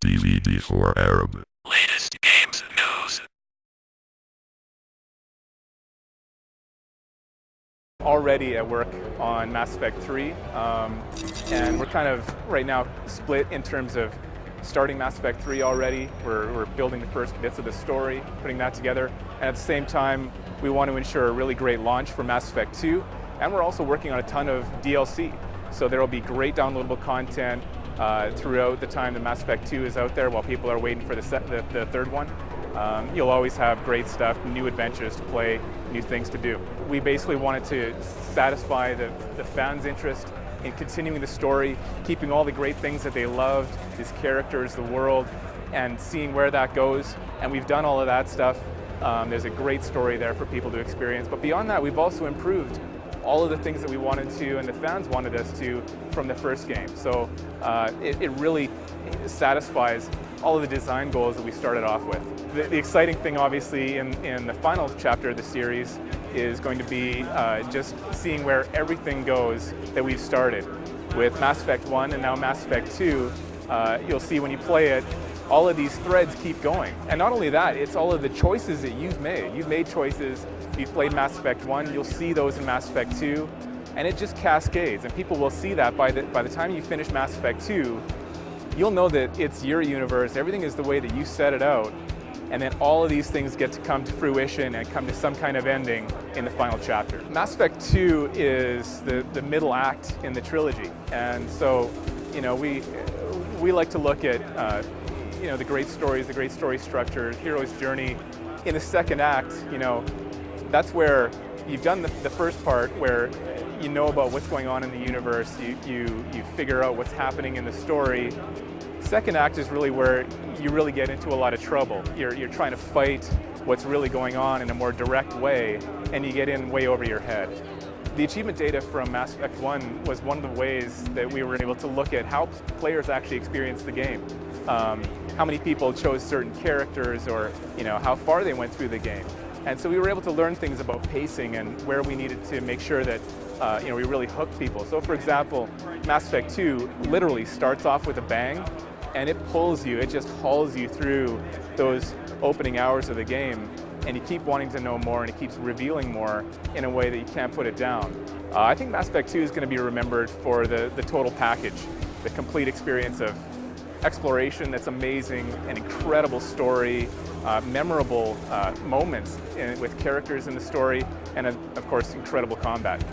DVD for Arab. Latest games news. Already at work on Mass Effect 3, and we're kind of right now split in terms of starting Mass Effect 3 already. We're building the first bits of the story, putting that together, and at the same time we want to ensure a really great launch for Mass Effect 2, and we're also working on a ton of DLC. So there will be great downloadable content throughout the time that Mass Effect 2 is out there while people are waiting for the third one. You'll always have great stuff, new adventures to play, new things to do. We basically wanted to satisfy the fans' interest in continuing the story, keeping all the great things that they loved, these characters, the world, and seeing where that goes. And we've done all of that stuff. There's a great story there for people to experience. But beyond that, we've also improved all of the things that we wanted to and the fans wanted us to from the first game. So it really satisfies all of the design goals that we started off with. The exciting thing, obviously, in the final chapter of the series is going to be just seeing where everything goes that we've started. With Mass Effect 1 and now Mass Effect 2, you'll see when you play it, all of these threads keep going. And not only that, it's all of the choices that you've made. You've made choices. If you've played Mass Effect 1, you'll see those in Mass Effect 2, and it just cascades. And people will see that by the time you finish Mass Effect 2, you'll know that it's your universe, everything is the way that you set it out, and then all of these things get to come to fruition and come to some kind of ending in the final chapter. Mass Effect 2 is the middle act in the trilogy, and so we like to look at the great stories, the great story structure, hero's journey. In the second act, that's where you've done the first part where you know about what's going on in the universe, you figure out what's happening in the story. Second act is really where you really get into a lot of trouble. You're trying to fight what's really going on in a more direct way, and you get in way over your head. The achievement data from Mass Effect 1 was one of the ways that we were able to look at how players actually experienced the game. How many people chose certain characters, or how far they went through the game. And so we were able to learn things about pacing and where we needed to make sure that we really hooked people. So for example, Mass Effect 2 literally starts off with a bang, and it pulls you, it just hauls you through those opening hours of the game, and you keep wanting to know more, and it keeps revealing more in a way that you can't put it down. I think Mass Effect 2 is going to be remembered for the total package, the complete experience of exploration that's amazing, an incredible story, memorable moments with characters in the story, and of course incredible combat.